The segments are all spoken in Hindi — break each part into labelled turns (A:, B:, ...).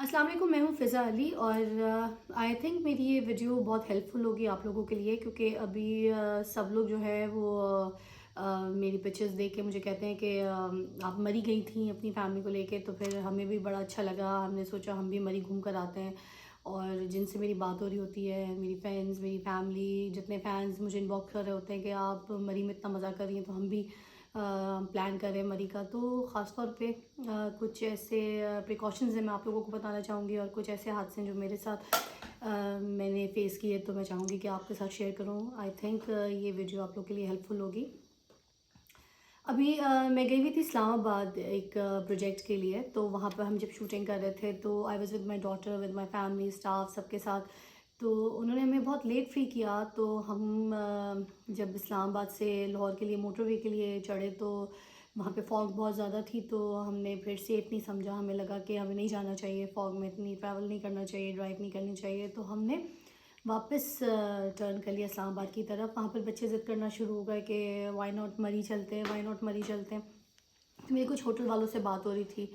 A: अस्सलाम वालेकुम, मैं हूँ फ़िज़ा अली और आई थिंक मेरी ये वीडियो बहुत हेल्पफुल होगी आप लोगों के लिए क्योंकि अभी सब लोग जो है वो मेरी पिक्चर्स देख के मुझे कहते हैं कि आप मरी गई थी अपनी फैमिली को लेके। तो फिर हमें भी बड़ा अच्छा लगा, हमने सोचा हम भी मरी घूम कर आते हैं। और जिनसे मेरी बात हो रही होती है, मेरी फ्रेंड्स, मेरी फैमिली, जितने फैंस मुझे इनबॉक्स कर रहे होते हैं कि आप मरी में इतना मज़ा कर रही हैं, तो हम भी प्लान कर रहे हैं मरी का। तो ख़ास तौर पे कुछ ऐसे प्रिकॉशंस हैं मैं आप लोगों को बताना चाहूँगी और कुछ ऐसे हादसे हैं जो मेरे साथ मैंने फ़ेस किए, तो मैं चाहूँगी कि आपके साथ शेयर करूँ। आई थिंक ये वीडियो आप लोग के लिए हेल्पफुल होगी। अभी मैं गई हुई थी इस्लामाबाद एक प्रोजेक्ट के लिए। तो वहाँ पर हम जब शूटिंग कर रहे थे तो I was with my daughter, with my family, staff, सबके साथ। तो उन्होंने हमें बहुत लेट फ्री किया। तो हम जब इस्लामाबाद से लाहौर के लिए मोटरवे के लिए चढ़े तो वहाँ पे फॉग बहुत ज़्यादा थी। तो हमने फिर सेफ़ नहीं समझा, हमें लगा कि हमें नहीं जाना चाहिए, फॉग में इतनी ट्रैवल नहीं करना चाहिए, ड्राइव नहीं करनी चाहिए। तो हमने वापस टर्न कर लिया इस्लामाबाद की तरफ। वहाँ पर बच्चे ज़िद करना शुरू हो गए कि वाई नॉट मरी चलते हैं, वाई नॉट मरी चलते हैं। तो मेरी कुछ होटल वालों से बात हो रही थी,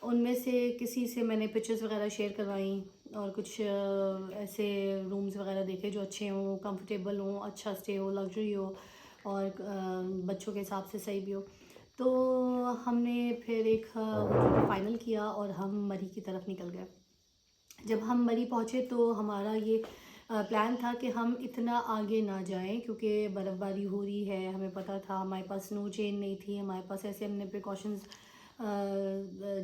A: उनमें से किसी से मैंने पिक्चर्स वगैरह शेयर करवाई और कुछ ऐसे रूम्स वगैरह देखे जो अच्छे हों, कंफर्टेबल हों, अच्छा स्टे हो, लग्जरी हो और बच्चों के हिसाब से सही भी हो। तो हमने फिर एक होटल फाइनल किया और हम मरी की तरफ निकल गए। जब हम मरी पहुँचे तो हमारा ये प्लान था कि हम इतना आगे ना जाएं क्योंकि बर्फ़बारी हो रही है, हमें पता था। हमारे पास स्नो चेन नहीं थी, हमारे पास ऐसे हमने प्रिकॉशंस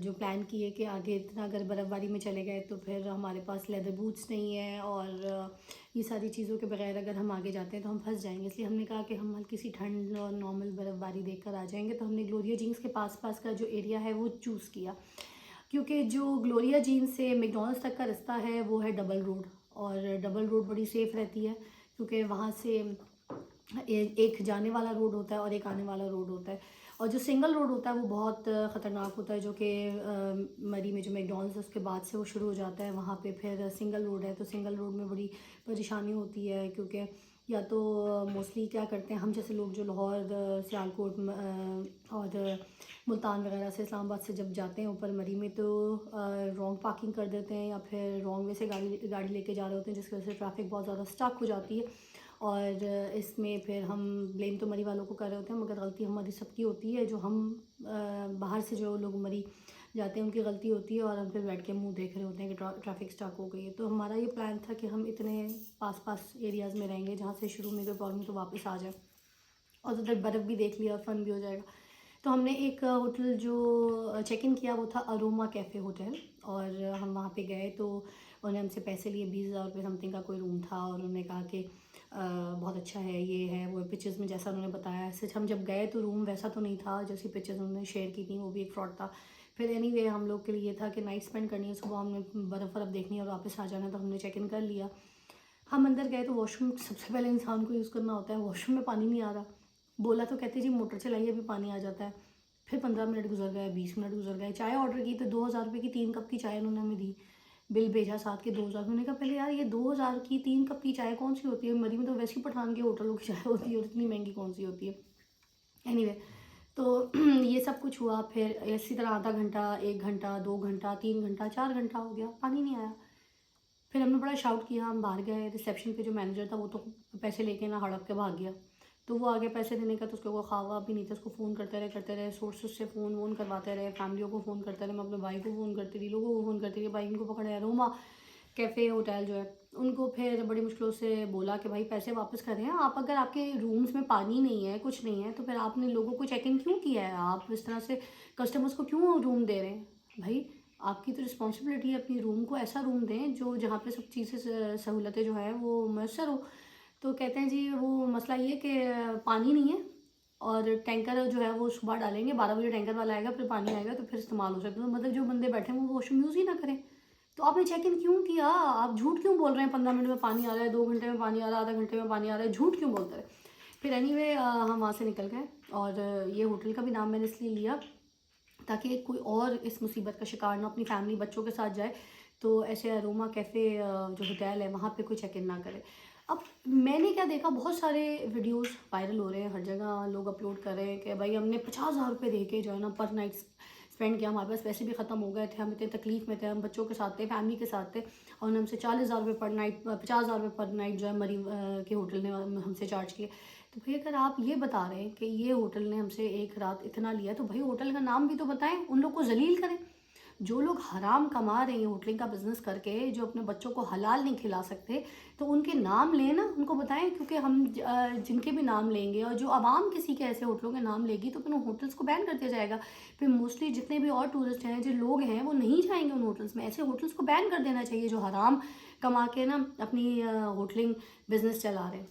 A: जो प्लान किए कि आगे इतना अगर बर्फ़बारी में चले गए तो फिर हमारे पास लेदर बूट्स नहीं है और ये सारी चीज़ों के बगैर अगर हम आगे जाते हैं तो हम फंस जाएंगे। इसलिए हमने कहा कि हम हल्की सी ठंड और नॉर्मल बर्फ़बारी देख कर आ जाएंगे। तो हमने ग्लोरिया जीन्स के पास पास का जो एरिया है वो चूज़ किया क्योंकि जो ग्लोरिया जीन्स से मैकडॉनल्ड्स तक का रास्ता है वो है डबल रोड। और डबल रोड बड़ी सेफ़ रहती है क्योंकि वहाँ से एक जाने वाला रोड होता है और एक आने वाला रोड होता है। और जो सिंगल रोड होता है वो बहुत ख़तरनाक होता है, जो कि मरी में जो मैकडॉनल्ड्स है उसके बाद से वो शुरू हो जाता है। वहाँ पे फिर सिंगल रोड है, तो सिंगल रोड में बड़ी परेशानी होती है क्योंकि या तो मोस्टली क्या करते हैं हम जैसे लोग जो लाहौर, सियालकोट और मुल्तान वगैरह से, इस्लामाबाद से जब जाते हैं ऊपर मरी में तो रॉन्ग पार्किंग कर देते हैं या फिर रॉन्ग वे से गाड़ी लेके जा रहे होते हैं, जिसकी वजह से ट्रैफिक बहुत ज़्यादा स्टक हो जाती है। और इसमें फिर हम ब्लेम तो मरी वालों को कर रहे होते हैं, मगर गलती हमारी सबकी होती है। जो हम बाहर से जो लोग मरी जाते हैं उनकी गलती होती है और हम फिर बैठ के मुंह देख रहे होते हैं कि ट्रैफिक स्टक हो गई है। तो हमारा ये प्लान था कि हम इतने पास पास एरियाज़ में रहेंगे जहाँ से शुरू में कोई प्रॉब्लम तो वापस आ जाए और उधर बर्फ़ भी देख लिया और फ़न भी हो जाएगा। तो हमने एक होटल जो चेक इन किया वो था अरोमा कैफ़े होटल। और हम वहाँ पे गए तो उन्होंने हमसे पैसे लिए, 20,000 रुपये समथिंग का कोई रूम था। और उन्होंने कहा कि बहुत अच्छा है, ये है वो है, पिक्चर्स में जैसा उन्होंने बताया। सच हम जब गए तो रूम वैसा तो नहीं था जैसी पिक्चर्स उन्होंने शेयर की थी, वो भी एक फ्रॉड था। फिर एनीवे हम लोग के लिए ये था कि नाइट स्पेंड करनी है, सुबह हमने बर्फ़ वर्फ़ देखनी है और वापस आ जाना है। तो हमने चेक इन कर लिया। हम अंदर गए तो वॉशरूम सबसे पहले इंसान को यूज़ करना होता है, वॉशरूम में पानी नहीं आ रहा। बोला तो कहते जी मोटर चलाइए अभी पानी आ जाता है। फिर 15 मिनट गुजर गए, 20 मिनट गुजर गए। चाय ऑर्डर की तो 2,000 रुपये की 3 कप की चाय उन्होंने हमें दी। बिल भेजा साथ के 2,000। मैंने कहा पहले यार ये 2,000 की 3 कप की चाय कौन सी होती है? मरी में तो वैसे ही पठान के होटलों की चाय होती है और इतनी महंगी कौन सी होती है। एनीवे तो ये सब कुछ हुआ। फिर इसी तरह आधा घंटा, 1 घंटा, 2 घंटा, 3 घंटा, 4 घंटा हो गया, पानी नहीं आया। फिर हमने बड़ा शाउट किया, हम बाहर गए। रिसेप्शन पे जो मैनेजर था वो तो पैसे लेके ना हड़प के भाग गया। तो वो आगे पैसे देने का तो उसके को ख्वाब भी नहीं था। उसको फ़ोन करते रहे सोर्सेस से फ़ोन वोन करवाते रहे, फैमिलियों को फ़ोन करते रहे। मैं अपने भाई को फ़ोन करती रही, लोगों को फ़ोन करती रही। भाई इनको पकड़े अरोमा कैफ़े होटल जो है उनको फिर बड़ी मुश्किलों से बोला कि भाई पैसे वापस करें आप। अगर आपके रूम्स में पानी नहीं है, कुछ नहीं है, तो फिर आपने लोगों को चेक इन क्यों किया है? आप इस तरह से कस्टमर्स को क्यों रूम दे रहे हैं? भाई आपकी तो रिस्पॉन्सिबिलिटी है, अपनी रूम को ऐसा रूम दें जो जहाँ पे सब चीज़ें सहूलतें जो है वो मैसर हो। तो कहते हैं जी वो मसला ये कि पानी नहीं है और टैंकर जो है वो सुबह डालेंगे, 12 बजे टैंकर वाला आएगा, फिर पानी आएगा तो फिर इस्तेमाल हो सकता है। तो मतलब जो बंदे बैठे हैं वो वॉशरूम यूज़ ही ना करें। तो आपने चेक इन क्यों किया? आप झूठ क्यों बोल रहे हैं? 15 मिनट में पानी आ रहा है, 2 घंटे में पानी आ रहा है, आधा घंटे में पानी आ रहा है, झूठ क्यों बोलते रहे? फिर एनीवे हम वहाँ से निकल गए। और ये होटल का भी नाम मैंने इसलिए लिया ताकि कोई और इस मुसीबत का शिकार ना अपनी फैमिली बच्चों के साथ जाए। तो ऐसे अरोमा कैफ़े जो होटल है वहाँ पे कोई चेक इन ना करे। अब मैंने क्या देखा, बहुत सारे वीडियोस वायरल हो रहे हैं, हर जगह लोग अपलोड कर रहे हैं कि भाई हमने 50,000 रुपये दे के जो है ना पर नाइट स्पेंड किया, हमारे पास पैसे भी ख़त्म हो गए थे, हम इतने तकलीफ़ में थे, हम बच्चों के साथ थे, फैमिली के साथ थे, और उन्होंने हमसे 40,000 रुपये पर नाइट, 50,000 रुपये पर नाइट जो है मरी के होटल ने हमसे चार्ज किए। तो भाई अगर आप ये बता रहे हैं कि ये होटल ने हमसे एक रात इतना लिया, तो भाई होटल का नाम भी तो बताएं, उन लोग को जलील करें। जो लोग हराम कमा रहे हैं होटलिंग का बिज़नेस करके, जो अपने बच्चों को हलाल नहीं खिला सकते, तो उनके नाम लें ना, उनको बताएं, क्योंकि हम जिनके भी नाम लेंगे और जो आवाम किसी के ऐसे होटलों के नाम लेगी तो फिर उन होटल्स को बैन कर दिया जाएगा। फिर मोस्टली जितने भी और टूरिस्ट हैं, जो लोग हैं, वो नहीं जाएंगे उन होटल्स में। ऐसे होटल्स को बैन कर देना चाहिए जो हराम कमा के ना अपनी होटलिंग बिज़नेस चला रहे हैं।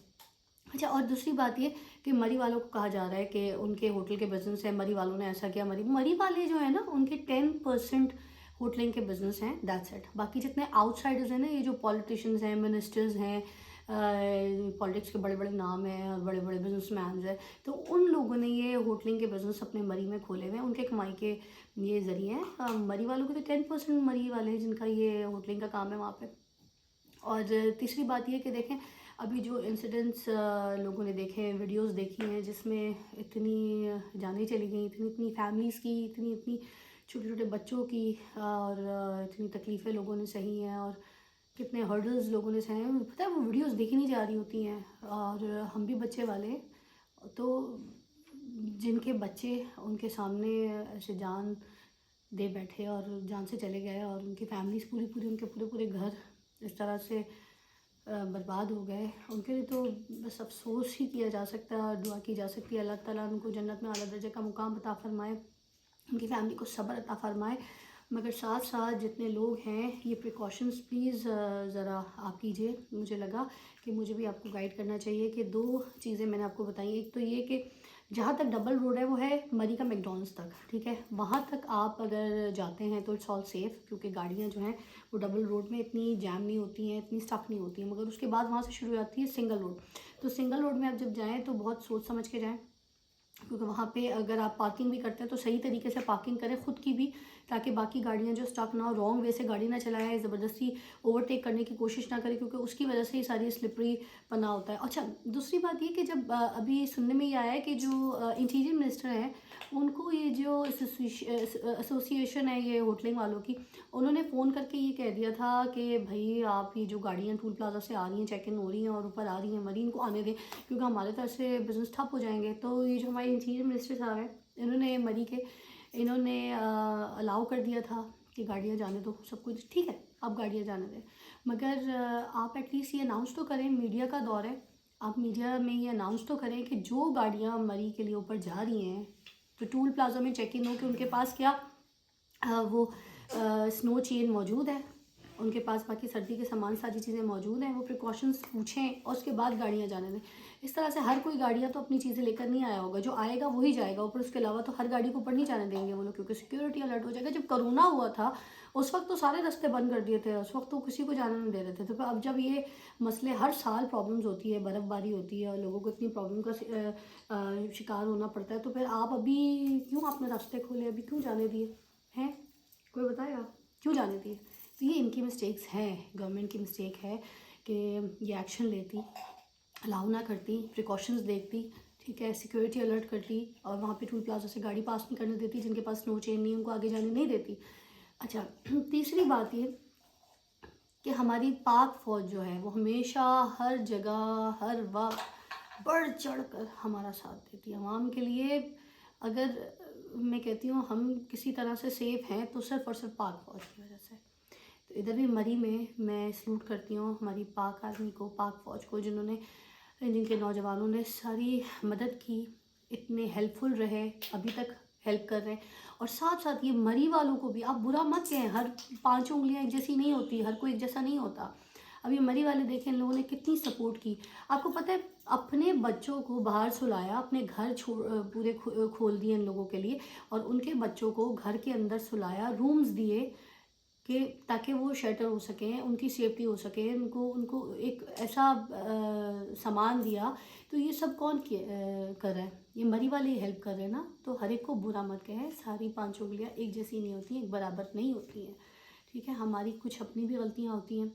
A: अच्छा, और दूसरी बात ये कि मरी वालों को कहा जा रहा है कि उनके होटल के बिज़नेस है, मरी वालों ने ऐसा किया। मरी वाले जो है ना, उनके 10% होटलिंग के बिज़नेस हैं, दैट्स इट। बाकी जितने आउटसाइडर्स हैं ना, ये जो पॉलिटिशियंस हैं, मिनिस्टर्स हैं, पॉलिटिक्स के बड़े बड़े नाम हैं और बड़े बड़े बिजनेसमैन हैं, तो उन लोगों ने ये होटलिंग के बिज़नेस अपने मरी में खोले हुए हैं, उनके कमाई के ये ज़रिए हैं। मरी वालों के तो 10% मरी वाले हैं जिनका ये होटलिंग का काम है वहाँ पे। और तीसरी बात ये कि देखें, अभी जो इंसिडेंट्स लोगों ने देखे हैं, वीडियोस देखी हैं, जिसमें इतनी जानें चली गई, इतनी इतनी फैमिलीज़ की, इतनी इतनी छोटे छोटे बच्चों की, और इतनी तकलीफ़ें लोगों ने सही हैं, और कितने हर्डल्स लोगों ने सहे हैं। पता है, वो वीडियोस देखी नहीं जा रही होती हैं, और हम भी बच्चे वाले हैं, तो जिनके बच्चे उनके सामने ऐसे जान दे बैठे और जान से चले गए, और उनकी फैमिलीज़ पूरी पूरी, उनके पूरे पूरे घर इस तरह से बर्बाद हो गए, उनके लिए तो बस अफसोस ही किया जा सकता है और दुआ की जा सकती है अल्लाह ताला उनको जन्नत में आला दर्जे का मुकाम अता फ़रमाए, उनकी फैमिली को सब्र अता फ़रमाए। मगर साथ साथ जितने लोग हैं, ये प्रिकॉशंस प्लीज़ ज़रा आप कीजिए। मुझे लगा कि मुझे भी आपको गाइड करना चाहिए कि 2 चीज़ें मैंने आपको बताई। एक तो ये कि जहाँ तक डबल रोड है वो है मरी का मैकडॉनल्ड्स तक, ठीक है, वहाँ तक आप अगर जाते हैं तो इट्स ऑल सेफ़, क्योंकि गाड़ियाँ जो हैं वो डबल रोड में इतनी जैम नहीं होती हैं, इतनी स्टक नहीं होती हैं। मगर उसके बाद वहाँ से शुरू हो जाती है सिंगल रोड। तो सिंगल रोड में आप जब जाएँ तो बहुत सोच समझ के जाएँ, क्योंकि वहाँ पे अगर आप पार्किंग भी करते हैं तो सही तरीके से पार्किंग करें खुद की भी, ताकि बाकी गाड़ियाँ जो स्टॉप ना हो, रॉन्ग वे से गाड़ी ना चलाएं, ज़बरदस्ती ओवरटेक करने की कोशिश ना करें, क्योंकि उसकी वजह से ही सारी स्लिपरी पना होता है। अच्छा, दूसरी बात ये कि जब अभी सुनने में ये आया है कि जो इंटीरियर मिनिस्टर हैं, उनको ये जो एसोसिएशन है ये होटलिंग वालों की, उन्होंने फ़ोन करके ये कह दिया था कि भाई आप ये जो गाड़ियाँ टूल प्लाजा से आ रही हैं, चेक इन हो रही हैं और ऊपर आ रही हैं, मरीन को आने दें, क्योंकि हमारे तरफ से बिज़नेस ठप हो जाएंगे। तो ये जो हमारे इंटीरियर मिनिस्टर साहब हैं, इन्होंने मरी के इन्होंने अलाउ कर दिया था कि गाड़ियाँ जाने दो, सब कुछ ठीक है, आप गाड़ियाँ जाने दें, मगर आप एटलीस्ट ये अनाउंस तो करें, मीडिया का दौर है, आप मीडिया में ये अनाउंस तो करें कि जो गाड़ियाँ मरी के लिए ऊपर जा रही हैं, तो टूल प्लाजा में चेक इन हो कि उनके पास क्या वो स्नो चेन मौजूद है, उनके पास बाकी सर्दी के सामान सारी चीज़ें मौजूद हैं, वो प्रिकॉशंस पूछें और उसके बाद गाड़ियाँ जाने दें। इस तरह से हर कोई गाड़ियाँ तो अपनी चीज़ें लेकर नहीं आया होगा, जो आएगा वही जाएगा ऊपर, उसके अलावा तो हर गाड़ी को ऊपर नहीं जाने देंगे वो लोग, क्योंकि सिक्योरिटी अलर्ट हो जाएगा। जब कोरोना हुआ था उस वक्त तो सारे रास्ते बंद कर दिए थे, उस वक्त तो किसी को जाने नहीं दे रहे थे। तो अब जब ये मसले, हर साल प्रॉब्लम्स होती है, बर्फ़बारी होती है और लोगों को इतनी प्रॉब्लम का शिकार होना पड़ता है, तो फिर आप अभी क्यों अपने रास्ते खोले, अभी क्यों जाने दिए हैं, कोई बताएगा क्यों जाने दिए? तो ये इनकी मिस्टेक्स हैं, गवर्नमेंट की मिस्टेक है कि ये एक्शन लेती, अलाउ ना करती, प्रिकॉशंस देखती, ठीक है, सिक्योरिटी अलर्ट करती, और वहाँ पे टूल प्लाजा से गाड़ी पास नहीं करने देती, जिनके पास स्नो चेन नहीं उनको आगे जाने नहीं देती। अच्छा, तीसरी बात ये कि हमारी पाक फ़ौज जो है वो हमेशा हर जगह हर वक्त बढ़ चढ़ कर हमारा साथ देती है आवाम के लिए। अगर मैं कहती हूँ हम किसी तरह से सेफ़ हैं तो सिर्फ़ और सिर्फ पाक फ़ौज की वजह से। तो इधर भी मरी में मैं सलूट करती हूँ हमारी पाक आर्मी को, पाक फ़ौज को, जिन्होंने, जिनके नौजवानों ने सारी मदद की, इतने हेल्पफुल रहे, अभी तक हेल्प कर रहे हैं। और साथ साथ ये मरी वालों को भी आप बुरा मत कहें, हर 5 उंगलियां एक जैसी नहीं होती, हर कोई एक जैसा नहीं होता। अब ये मरी वाले देखें, इन लोगों ने कितनी सपोर्ट की। आपको पता है, अपने बच्चों को बाहर सुलाया, अपने घर पूरे खोल दिए इन लोगों के लिए, और उनके बच्चों को घर के अंदर सुलाया, रूम्स दिए कि ताकि वो शेल्टर हो सकें, उनकी सेफ्टी हो सके, उनको उनको एक ऐसा सामान दिया। तो ये सब कौन कर रहा है? ये मरी वाले ही हेल्प कर रहे हैं ना। तो हर एक को बुरा मत कहें, सारी 5 उंगलियां एक जैसी नहीं होती हैं, एक बराबर नहीं होती हैं, ठीक है। हमारी कुछ अपनी भी गलतियां होती हैं,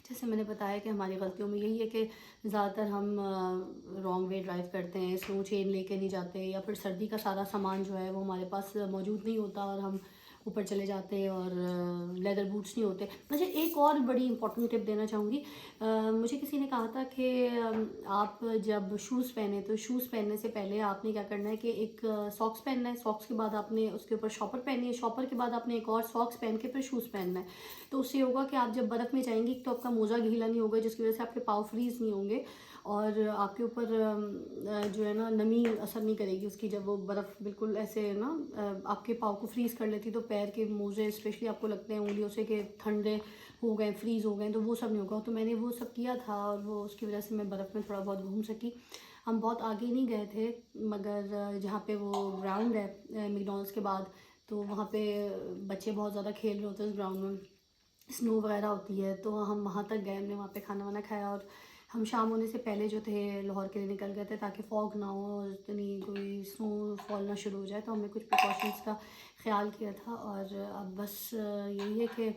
A: जैसे मैंने बताया कि हमारी गलतियों में यही है कि ज़्यादातर हम रॉन्ग वे ड्राइव करते हैं, स्नो चेन लेके नहीं जाते, या फिर सर्दी का सारा सामान जो है वो हमारे पास मौजूद नहीं होता और हम ऊपर चले जाते हैं, और लेदर बूट्स नहीं होते। मुझे एक और बड़ी इंपॉर्टेंट टिप देना चाहूँगी। मुझे किसी ने कहा था कि आप जब शूज़ पहने तो शूज़ पहनने से पहले आपने क्या करना है कि एक सॉक्स पहनना है, सॉक्स के बाद आपने उसके ऊपर शॉपर पहनी है, शॉपर के बाद आपने एक और सॉक्स पहन के फिर शूज़ पहनना है। तो उससे होगा कि आप जब बर्फ़ में जाएंगी तो आपका मोज़ा गीला नहीं होगा, जिसकी वजह से आपके पाँव फ्रीज़ नहीं होंगे, और आपके ऊपर जो है ना नमी असर नहीं करेगी उसकी। जब वो बर्फ़ बिल्कुल ऐसे ना आपके पाँव को फ्रीज़ कर लेती, तो पैर के मोज़े स्पेशली आपको लगते हैं उंगलियों से कि ठंडे हो गए, फ्रीज़ हो गए, तो वो सब नहीं होगा। तो मैंने वो सब किया था और वो उसकी वजह से मैं बर्फ़ में थोड़ा बहुत घूम सकी। हम बहुत आगे नहीं गए थे, मगर जहाँ पे वो ग्राउंड है मैकडॉनल्ड्स के बाद, तो वहाँ पे बच्चे बहुत ज़्यादा खेल रहे होते हैं उस ग्राउंड में, स्नो वगैरह होती है, तो हम वहाँ तक गए, हमने वहाँ पे खाना वाना खाया, और हम शाम होने से पहले जो थे लाहौर के लिए निकल गए थे ताकि फॉग ना हो और इतनी कोई स्नो फॉल ना शुरू हो जाए। तो हमने कुछ प्रिकॉशंस का ख्याल किया था, और अब बस यही है कि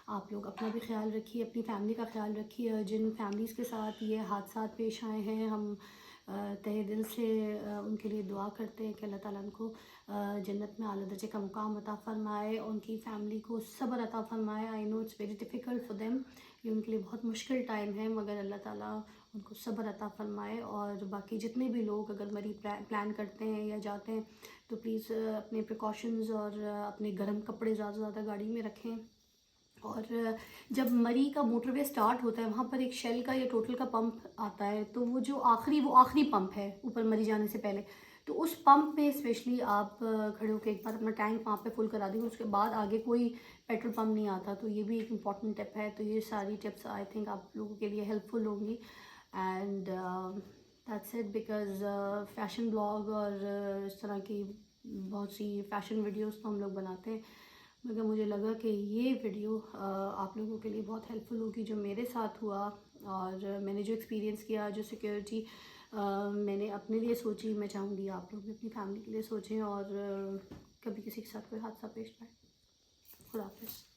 A: आप लोग अपना भी ख्याल रखिए, अपनी फैमिली का ख्याल रखिए। जिन फैमिलीज़ के साथ ये हादसात पेश आए हैं, हम तहे दिल से उनके लिए दुआ करते हैं कि अल्लाह ताला उनको जन्नत में आला दर्जे का मुकाम अता फ़रमाए, उनकी फ़ैमिली को सब्र अता फ़रमाए। I know it's very difficult for them, ये उनके लिए बहुत मुश्किल टाइम है, मगर अल्लाह ताला उनको सब्र अता फ़रमाए। और बाकी जितने भी लोग अगर मरी प्लान करते हैं या जाते हैं, तो प्लीज़ अपने प्रिकॉशंस और अपने गर्म कपड़े ज़्यादा से ज़्यादा गाड़ी में रखें। और जब मरी का मोटरवे स्टार्ट होता है, वहाँ पर एक शेल का या टोटल का पंप आता है, तो वो आखिरी पंप है ऊपर मरी जाने से पहले। तो उस पंप में स्पेशली आप खड़े होकर एक बार अपना टैंक वहाँ पे फुल करा देंगे, उसके बाद आगे कोई पेट्रोल पंप नहीं आता। तो ये भी एक इम्पॉर्टेंट टिप है। तो ये सारी टिप्स आई थिंक आप लोगों के लिए हेल्पफुल होंगी। And that's it, because fashion blog और इस तरह की बहुत सी फ़ैशन वीडियोस तो हम लोग बनाते हैं, मगर मुझे लगा कि ये वीडियो आप लोगों के लिए बहुत हेल्पफुल होगी, जो मेरे साथ हुआ। और मैंने जो एक्सपीरियंस किया, जो सिक्योरिटी मैंने अपने लिए सोची, मैं चाहूँगी आप लोग भी अपनी फैमिली के लिए सोचें, और कभी किसी के साथ कोई हादसा पेश आए। खुदा हाफिज़।